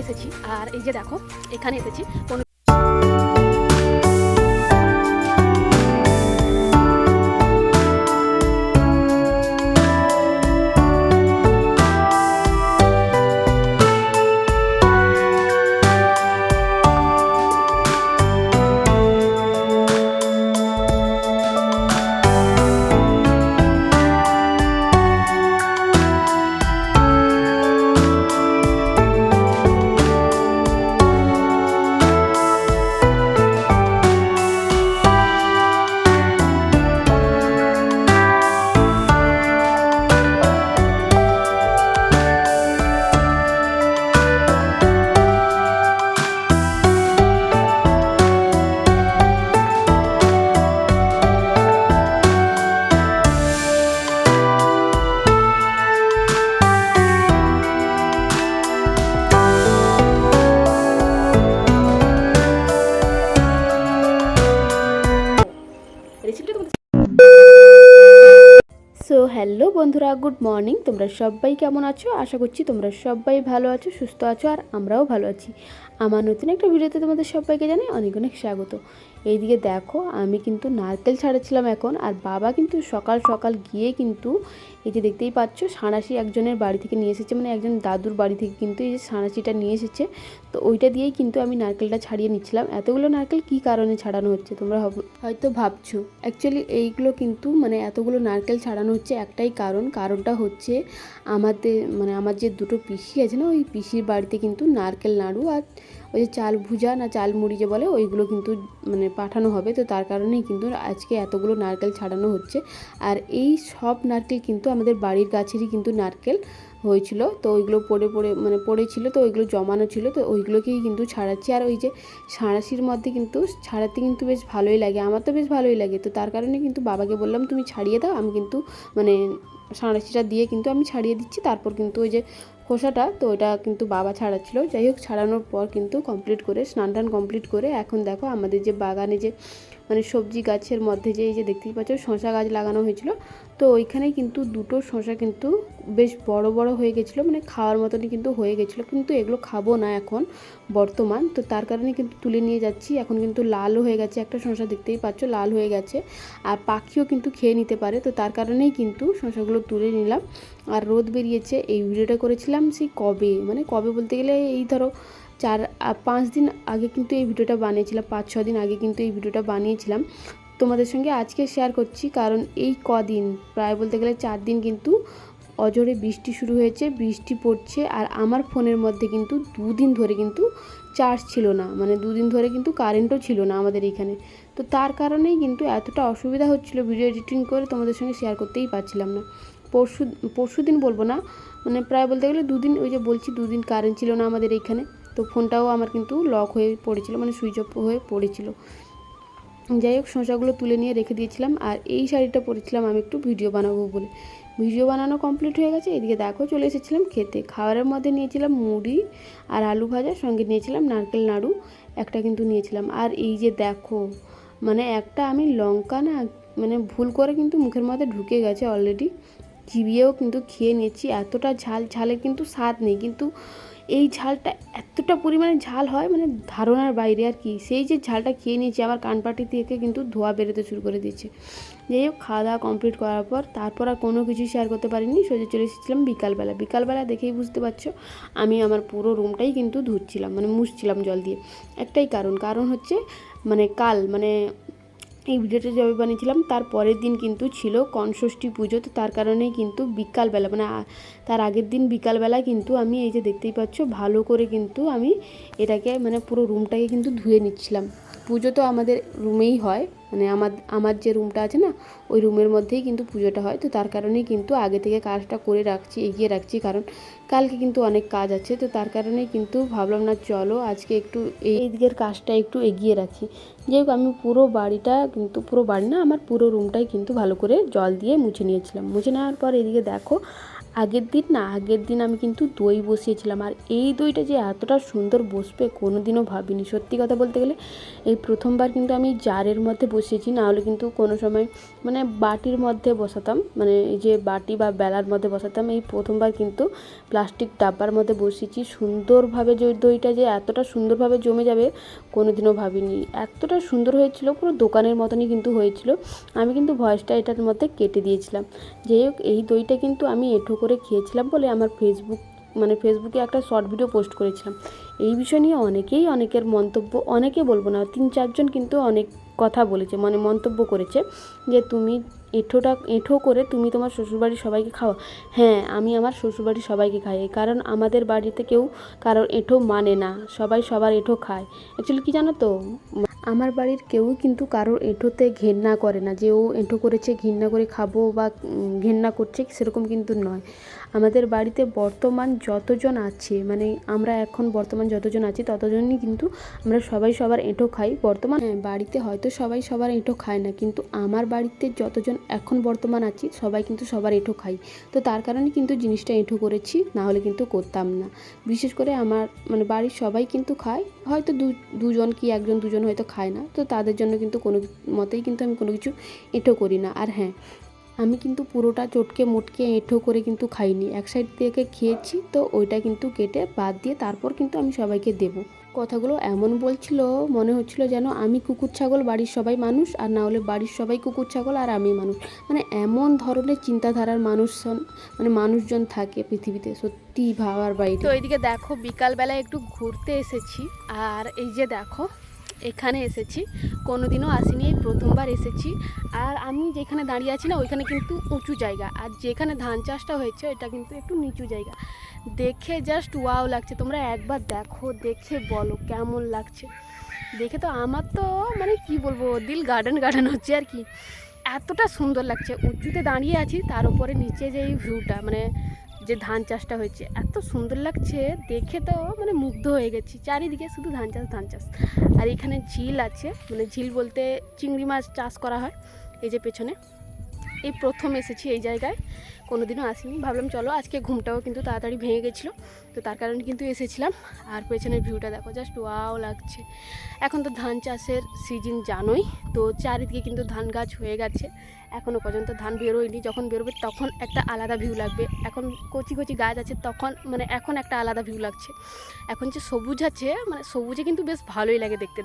এসেছি। আর এই যে দেখো এখানে এসেছি কোনো রেসিপিটা তোমাদের। সো হ্যালো বন্ধুরা, গুড মর্নিং। তোমরা সবাই কেমন আছো? আশা করছি তোমরা সবাই ভালো আছো, সুস্থ আছো, আর আমরাও ভালো আছি। আমার নতুন একটা ভিডিওতে তোমাদের সবাইকে জানাই অনেক অনেক স্বাগত। এইদিকে দেখো আমি কিন্তু নারকেল ছাড়াচ্ছিলাম এখন, আর বাবা কিন্তু সকাল সকাল গিয়ে কিন্তু এই যে দেখতেই পাচ্ছ সাঁড়াশি একজনের বাড়ি থেকে নিয়ে এসেছে, মানে একজন দাদুর বাড়ি থেকে কিন্তু এই যে সাঁড়াশিটা নিয়ে এসেছে। তো ওইটা দিয়েই কিন্তু আমি নারকেলটা ছাড়িয়ে নিচ্ছিলাম। এতগুলো নারকেল কী কারণে ছাড়ানো হচ্ছে তোমরা হয়তো ভাবছো। অ্যাকচুয়ালি এইগুলো কিন্তু মানে এতগুলো নারকেল ছাড়ানো হচ্ছে একটাই কারণটা হচ্ছে আমার যে দুটো পিসি আছে না, ওই পিসির বাড়িতে কিন্তু নারকেল নাড়ু আর ওই যে চাল ভুজা না চাল মুড়ি যে বলে ওইগুলো কিন্তু মানে পাঠানো হবে। তো তার কারণেই কিন্তু আজকে এতগুলো নারকেল ছাড়ানো হচ্ছে। আর এই সব নারকেল কিন্তু আমাদের বাড়ির গাছেরই কিন্তু নারকেল হয়েছিল। তো ওইগুলো পড়েছিল, তো ওইগুলো জমানো ছিল, তো ওইগুলোকেই কিন্তু ছাড়াচ্ছি। আর ওই যে সাঁড়াশির মধ্যে কিন্তু ছাড়াতে কিন্তু বেশ ভালোই লাগে, আমার তো বেশ ভালোই লাগে। তো তার কারণে কিন্তু বাবাকে বললাম তুমি ছাড়িয়ে দাও, আমি কিন্তু মানে সাঁড়াশিটা দিয়ে কিন্তু আমি ছাড়িয়ে দিচ্ছি। তারপর কিন্তু ওই যে খোসাটা, তো ওটা কিন্তু বাবা ছাড়াচ্ছিল। যাই হোক, ছাড়ানোর পর কিন্তু কমপ্লিট করে স্নান টান কমপ্লিট করে এখন দেখো আমাদের যে বাগানে যে মানে সবজি গাছের মধ্যে যে এই যে দেখতেই পাচ্ছ শসা গাছ লাগানো হয়েছিল, তো ওইখানে কিন্তু দুটো শসা কিন্তু বেশ বড় বড় হয়ে গেছিলো, মানে খাওয়ার মতনই কিন্তু হয়ে গেছিলো। কিন্তু এগুলো খাবো না এখন বর্তমান, তো তার কারণে কিন্তু তুলে নিয়ে যাচ্ছি। এখন কিন্তু লালও হয়ে গেছে, একটা শসা দেখতেই পাচ্ছ লাল হয়ে গেছে, আর পাখিও কিন্তু খেয়ে নিতে পারে। তো তার কারণেই কিন্তু শসাগুলো তুলে নিলাম। আর রোদ বেরিয়েছে, এই ভিডিওটা করেছিলাম সেই কবে বলতে গেলে এই ধরো 4-5 দিন আগে কিন্তু এই ভিডিওটা বানিয়েছিলাম, 5-6 দিন আগে কিন্তু এই ভিডিওটা বানিয়েছিলাম। তোমাদের সঙ্গে আজকে শেয়ার করছি, কারণ এই কদিন প্রায় বলতে গেলে 4 দিন কিন্তু অঝোরে বৃষ্টি শুরু হয়েছে, বৃষ্টি পড়ছে। আর আমার ফোনের মধ্যে কিন্তু 2 দিন ধরে কিন্তু চার্জ ছিল না, মানে 2 দিন ধরে কিন্তু কারেন্টও ছিল না আমাদের এখানে। তো তার কারণেই কিন্তু এতটা অসুবিধা হচ্ছিল, ভিডিও এডিটিং করে তোমাদের সঙ্গে শেয়ার করতেই পারছিলাম না। পরশু দিন বলবো না, মানে প্রায় বলতে গেলে 2 দিন, ওই যে বলছি 2 দিন কারেন্ট ছিল না আমাদের এইখানে। তো ফোনটাও আমার কিন্তু লক হয়ে পড়েছিল, মানে সুইচ অফ হয়ে পড়েছিল। যাই হোক, শসাগুলো তুলে নিয়ে রেখে দিয়েছিলাম। আর এই শাড়িটা পরেছিলাম আমি একটু ভিডিও বানাবো বলে। ভিডিও বানানো কমপ্লিট হয়ে গেছে, এদিকে দেখো চলে এসেছিলাম খেতে। খাবারের মধ্যে নিয়েছিলাম মুড়ি আর আলু ভাজা, সঙ্গে নিয়েছিলাম নারকেল নাড়ু একটা কিন্তু নিয়েছিলাম। আর এই যে দেখো মানে একটা আমি লঙ্কা না মানে ভুল করে কিন্তু মুখের মধ্যে ঢুকে গেছে অলরেডি, চিবিয়েও কিন্তু খেয়ে নিয়েছি। এতটা ঝালের কিন্তু স্বাদ নেই, কিন্তু এই ঝালটা এতটা পরিমাণে ঝাল হয় মানে ধারণার বাইরে আর কি। সেই যে ঝালটা খেয়ে নিয়েছি, আমার কানপাটি থেকে কিন্তু ধোঁয়া বেরোতে শুরু করে দিয়েছে। যাই হোক, খাওয়া দাওয়া কমপ্লিট করার পর তারপর আর কোনো কিছু শেয়ার করতে পারিনি, সোজা চলে এসেছিলাম বিকালবেলা দেখেই বুঝতে পারছো আমি আমার পুরো রুমটাই কিন্তু ধুচ্ছিলাম, মানে মুছছিলাম জল দিয়ে। একটাই কারণ হচ্ছে মানে এই ভিডিওটা যবে বানিয়েছিলাম তার পরের দিন কিন্তু ছিল কনষষ্ঠী পুজো। তো তার কারণেই কিন্তু বিকালবেলা তার আগের দিন বিকালবেলা কিন্তু আমি এই যে দেখতেই পাচ্ছ ভালো করে কিন্তু আমি এটাকে মানে পুরো রুমটাকে কিন্তু ধুয়ে নিচ্ছিলাম। পুজো তো আমাদের রুমেই হয়, মানে আমার যে রুমটা আছে না ওই রুমের মধ্যেই কিন্তু পুজোটা হয়। তো তার কারণেই কিন্তু আগে থেকে কাজটা করে রাখছি, এগিয়ে রাখছি, কারণ কালকে কিন্তু অনেক কাজ আছে। তো তার কারণেই কিন্তু ভাবলাম না চলো আজকে একটু এই দিকের কাজটা একটু এগিয়ে রাখি। যাই হোক, আমি পুরো বাড়িটা কিন্তু পুরো বাড়ি না, আমার পুরো রুমটাই কিন্তু ভালো করে জল দিয়ে মুছে নিয়েছিলাম। মুছে নেওয়ার পর এদিকে দেখো আগের দিন আমি কিন্তু দই বসিয়েছিলাম, আর এই দইটা যে এতটা সুন্দর বসবে কোনো দিনও ভাবিনি। সত্যি কথা বলতে গেলে এই প্রথমবার কিন্তু আমি জারের মধ্যে বসিয়েছি, নাহলে কিন্তু কোনো সময় মানে বাটির মধ্যে বসাতাম, মানে এই যে বাটি বা বেলার মধ্যে বসাতাম। এই প্রথমবার কিন্তু প্লাস্টিক ডাব্বার মধ্যে বসিয়েছি। সুন্দরভাবে যে দইটা যে এতটা সুন্দরভাবে জমে যাবে কোনো দিনও ভাবিনি। এতটা সুন্দর হয়েছিল, পুরো দোকানের মতনই কিন্তু হয়েছিল। আমি কিন্তু ভয়েসটা এটার মধ্যে কেটে দিয়েছিলাম। যাই হোক, এই দইটা কিন্তু আমি এঁঠো করে খেয়েছিলাম বলে আমার ফেসবুকে একটা শর্ট ভিডিও পোস্ট করেছিলাম। এই বিষয় নিয়ে অনেকের মন্তব্য, অনেকে বলবো না, 3-4 জন কিন্তু অনেক কথা বলেছে, মানে মন্তব্য করেছে যে তুমি এঁঠো করে তুমি তোমার শ্বশুরবাড়ির সবাইকে খাও। হ্যাঁ, আমি আমার শ্বশুরবাড়ির সবাইকে খাই, কারণ আমাদের বাড়িতে কেউ কারোর এঁঠো মানে না, সবাই সবার এঁঠো খায়। অ্যাকচুয়ালি কী জানো তো, আমার বাড়ির কেউ কিন্তু কারোর এঁঠোতে ঘেন্না করে না, যে ও এঁঠো করেছে ঘৃণা করে খাবো বা ঘেন্না করছে, সেরকম কিন্তু নয়। আমাদের বাড়িতে বর্তমান যতজন আছে, মানে আমরা এখন বর্তমান যতজন আছি ততজনই কিন্তু আমরা সবাই সবার এঁঠো খাই। বাড়িতে হয়তো সবাই সবার এঁঠো খায় না, কিন্তু আমার বাড়িতে যতজন এখন বর্তমান আছি সবাই কিন্তু সবার এঁঠো খাই। তো তার কারণে কিন্তু জিনিসটা এঁঠো করেছি, না হলে কিন্তু করতাম না। বিশেষ করে আমার মানে বাড়ির সবাই কিন্তু খায়, হয়তো দুজন কি একজন দুজন হয়তো খায় না, তো তাদের জন্য কিন্তু কোনো মতেই কিন্তু আমি কোনো কিছু এঁঠো করি না। আর হ্যাঁ, আমি কিন্তু পুরোটা চটকে মোটকে এঁঠো করে কিন্তু খাইনি, এক সাইড থেকে খেয়েছি, তো ওইটা কিন্তু কেটে বাদ দিয়ে তারপর কিন্তু আমি সবাইকে দেবো। কথাগুলো এমন বলছিল, মনে হচ্ছিল যেন আমি কুকুর ছাগল, বাড়ির সবাই মানুষ, আর না হলে বাড়ির সবাই কুকুর ছাগল আর আমি মানুষ। মানে এমন ধরনের চিন্তাধারার মানুষজন থাকে পৃথিবীতে, সত্যি ভাবার বাইরে। তো এইদিকে দেখো, বিকালবেলায় একটু ঘুরতে এসেছি, আর এই যে দেখো এখানে এসেছি, কোনো দিনও আসিনি, এই প্রথমবার এসেছি। আর আমি যেখানে দাঁড়িয়ে আছি না, ওইখানে কিন্তু উঁচু জায়গা, আর যেখানে ধান চাষটা হয়েছে এটা কিন্তু একটু নিচু জায়গা। দেখে জাস্ট ওয়াও লাগছে, তোমরা একবার দেখো, দেখে বলো কেমন লাগছে। দেখে তো আমার তো মানে কি বলবো, দিল গার্ডেন হচ্ছে আর কি, এতটা সুন্দর লাগছে। উঁচুতে দাঁড়িয়ে আছি, তার উপরে নিচে যে এই ভিউটা, মানে যে ধান চাষটা হয়েছে এত সুন্দর লাগছে দেখে, তো মানে মুগ্ধ হয়ে গেছি। চারিদিকে শুধু ধান চাষ। আর এখানে ঝিল আছে, মানে ঝিল বলতে চিংড়ি মাছ চাষ করা হয়। এই যে পেছনে, এই প্রথম এসেছি এই জায়গায়, কোনো দিনও আসিনি। ভাবলাম চলো, আজকে ঘুমটাও কিন্তু তাড়াতাড়ি ভেঙে গেছিলো, তো তার কারণে কিন্তু এসেছিলাম। আর পেছনের ভিউটা দেখো, জাস্ট ওয়াও লাগছে। এখন তো ধান চাষের সিজন জানোই, তো চারিদিকে কিন্তু ধান গাছ হয়ে গেছে। এখনও পর্যন্ত ধান বেরোয়নি, যখন বেরোবে তখন একটা আলাদা ভিউ লাগবে। এখন কচি গাছ আছে, তখন মানে এখন একটা আলাদা ভিউ লাগছে। এখন যে সবুজ আছে, মানে সবুজে কিন্তু বেশ ভালোই লাগে দেখতে।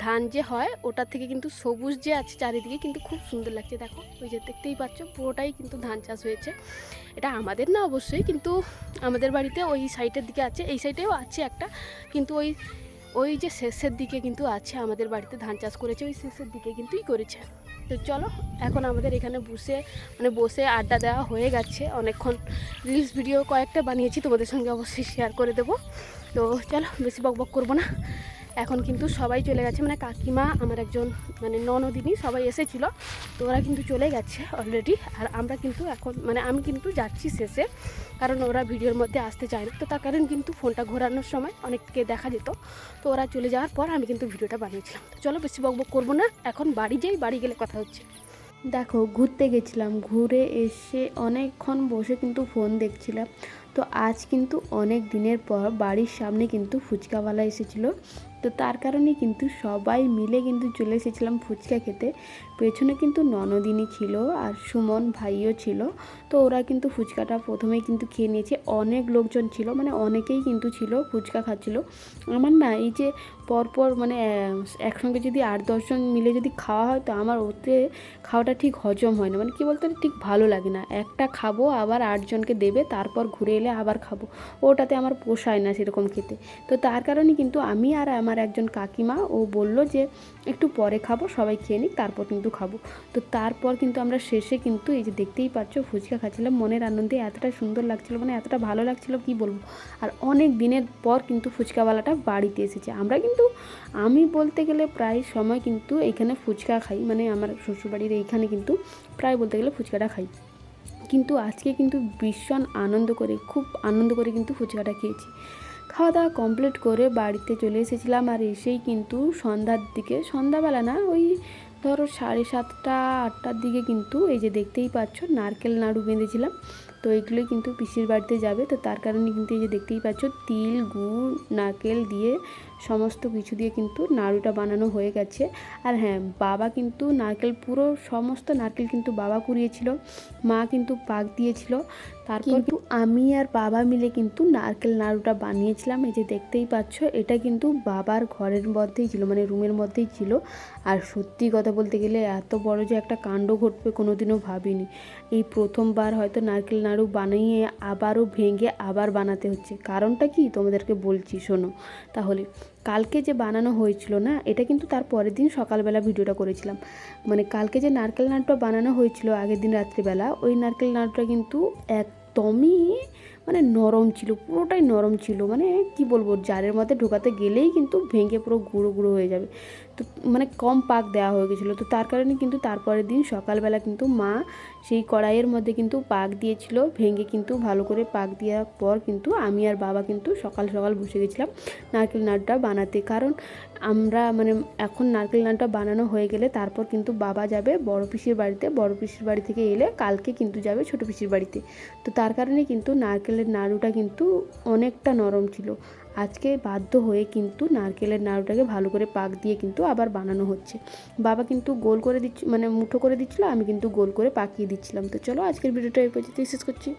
ধান যে হয় ওটার থেকে কিন্তু সবুজ যে আছে চারিদিকে কিন্তু খুব সুন্দর লাগছে। দেখো ওই যে দেখতেই পাচ্ছ, পুরোটাই কিন্তু ধান চাষ হয়েছে। এটা আমাদের না অবশ্যই, কিন্তু আমাদের বাড়িতে ওই সাইডের দিকে আছে, এই সাইডেও আছে একটা, কিন্তু ওই যে শেষের দিকে কিন্তু আছে, আমাদের বাড়িতে ধান চাষ করেছে ওই শেষের দিকে কিন্তুই করেছে। তো চলো, এখন আমাদের এখানে বসে আড্ডা দেওয়া হয়ে গেছে অনেকক্ষণ। রিলস ভিডিও কয়েকটা বানিয়েছি, তোমাদের সঙ্গে অবশ্যই শেয়ার করে দেবো। তো চলো, বেশি বকবক করবো না। এখন কিন্তু সবাই চলে গেছে, মানে কাকিমা, আমার একজন মানে ননদিনী, সবাই এসেছিলো, তো ওরা কিন্তু চলে গেছে অলরেডি। আর আমরা কিন্তু এখন মানে আমি কিন্তু যাচ্ছি শেষে, কারণ ওরা ভিডিওর মধ্যে আসতে চায় না, তো তার কারণ কিন্তু ফোনটা ঘোরানোর সময় অনেককে দেখা যেত। তো ওরা চলে যাওয়ার পর আমি কিন্তু ভিডিওটা বানিয়েছিলাম। তো চলো, বেশি বকবক করবো না, এখন বাড়ি যাই, বাড়ি গেলে কথা হচ্ছে। দেখো, ঘুরতে গেছিলাম, ঘুরে এসে অনেকক্ষণ বসে কিন্তু ফোন দেখছিলাম। তো আজ কিন্তু অনেক দিনের পর বাড়ির সামনে কিন্তু ফুচকাওয়ালা এসেছিলো, তো তার কারণে কিন্তু সবাই মিলে কিন্তু চলে এসেছিলাম ফুচকা খেতে। পেছনে কিন্তু ননদিনী ছিল আর সুমন ভাইও ছিল, তো ওরা কিন্তু ফুচকাটা প্রথমেই কিন্তু খেয়ে নিয়েছে। অনেক লোকজন ছিল, মানে অনেকেই কিন্তু ছিল, ফুচকা খাচ্ছিল। আমার না এই যে পরপর মানে একসঙ্গে যদি 8-10 জন মিলে যদি খাওয়া হয়, তো আমার ওতে খাওয়াটা ঠিক হজম হয় না, মানে কী বলতে ঠিক ভালো লাগে না। একটা খাবো, আবার 8 জনকে দেবে, তারপর ঘুরে এলে আবার খাবো, ওটাতে আমার পোষায় না সেরকম খেতে। তো তার কারণে কিন্তু আমি আর আমার একজন কাকিমা, ও বলল যে একটু পরে খাবো, সবাই খেয়ে নিক, তারপর কিন্তু খাবো। তো তারপর কিন্তু আমরা শেষে কিন্তু এই যে দেখতেই পাচ্ছ ফুচকা খাচ্ছিলাম, মনের আনন্দে এতটা সুন্দর লাগছিলো, মানে এতটা ভালো লাগছিলো কি বলবো। আর অনেক দিনের পর কিন্তু ফুচকাওয়ালাটা বাড়িতে এসেছে। আমি বলতে গেলে প্রায় সময় কিন্তু এইখানে ফুচকা খাই, মানে আমার শ্বশুরবাড়ির এইখানে কিন্তু প্রায় বলতে গেলে ফুচকাটা খাই। কিন্তু আজকে কিন্তু ভীষণ খুব আনন্দ করে কিন্তু ফুচকাটা খেয়েছি। খাওয়া দাওয়া কমপ্লিট করে বাড়িতে চলে এসেছিলাম, আর এসেই কিন্তু সন্ধ্যাবেলা না, ওই ধরো 7:30-8টার দিকে কিন্তু এই যে দেখতেই পাচ্ছ নারকেল নাড়ু বেঁধেছিলাম। তো এগুলোই কিন্তু পিসির বাড়িতে যাবে। তো তার কারণে কিন্তু এই যে দেখতেই পাচ্ছ তিল, গুড়, নারকেল দিয়ে সমস্ত কিছু দিয়ে কিন্তু নাড়ুটা বানানো হয়ে গেছে। আর হ্যাঁ, বাবা কিন্তু নারকেল পুরো সমস্ত নারকেল কিন্তু বাবা কুড়িয়েছিল, মা কিন্তু পাক দিয়েছিল। তারপর কিন্তু আমি আর বাবা মিলে কিন্তু নারকেল নাড়ুটা বানিয়েছিলাম। এই যে দেখতেই পাচ্ছ, এটা কিন্তু বাবার ঘরের মধ্যেই ছিল, মানে রুমের মধ্যেই ছিল। আর সত্যি কথা বলতে গেলে এত বড় যে একটা কাণ্ড ঘটবে কোনোদিনও ভাবিনি। এই প্রথমবার হয়তো নারকেল নাড়ু বানিয়ে আবারও ভেঙে আবার বানাতে হচ্ছে। কারণটা কি তোমাদেরকে বলছি, শোনো তাহলে। কালকে যে বানানো হয়েছিল না, এটা কিন্তু তার পরের দিন সকালবেলা ভিডিওটা করেছিলাম। মানে কালকে যে নারকেল নাড়ুটা বানানো হয়েছিল আগের দিন রাত্রিবেলা, ওই নারকেল নাড়ুটা কিন্তু একদমই মানে নরম ছিল, পুরোটাই নরম ছিল। মানে কি বলবো, জারের মধ্যে ঢোকাতে গেলেই কিন্তু ভেঙে পুরো গুঁড়ো গুঁড়ো হয়ে যাবে। তো মানে কম পাক দেওয়া হয়ে গেছিলো। তো তার কারণে কিন্তু তারপরের দিন সকালবেলা কিন্তু মা সেই কড়াইয়ের মধ্যে কিন্তু পাক দিয়েছিল, ভেঙে কিন্তু ভালো করে পাক দেওয়ার পর কিন্তু আমি আর বাবা কিন্তু সকাল সকাল বসে গেছিলাম নারকেল নাড়ুটা বানাতে। কারণ আমরা মানে এখন নারকেল নাড়ুটা বানানো হয়ে গেলে তারপর কিন্তু বাবা যাবে বড় পিসির বাড়িতে, বড় পিসির বাড়ি থেকে এলে কালকে কিন্তু যাবে ছোট পিসির বাড়িতে। তো তার কারণে কিন্তু নারকেলের নাড়ুটা কিন্তু অনেকটা নরম ছিল। আজকে বাধ্য হয়ে কিন্তু নারকেলের নাড়ুটাকে ভালো করে পাক দিয়ে কিন্তু আবার বানানো হচ্ছে। বাবা কিন্তু গোল করে দিচ্ছিল, মানে মুঠো করে দিচ্ছিলো, আমি কিন্তু গোল করে পাকিয়ে দিচ্ছিলাম। তো চলো আজকের ভিডিওটা এই পর্যন্তই শেষ করছি।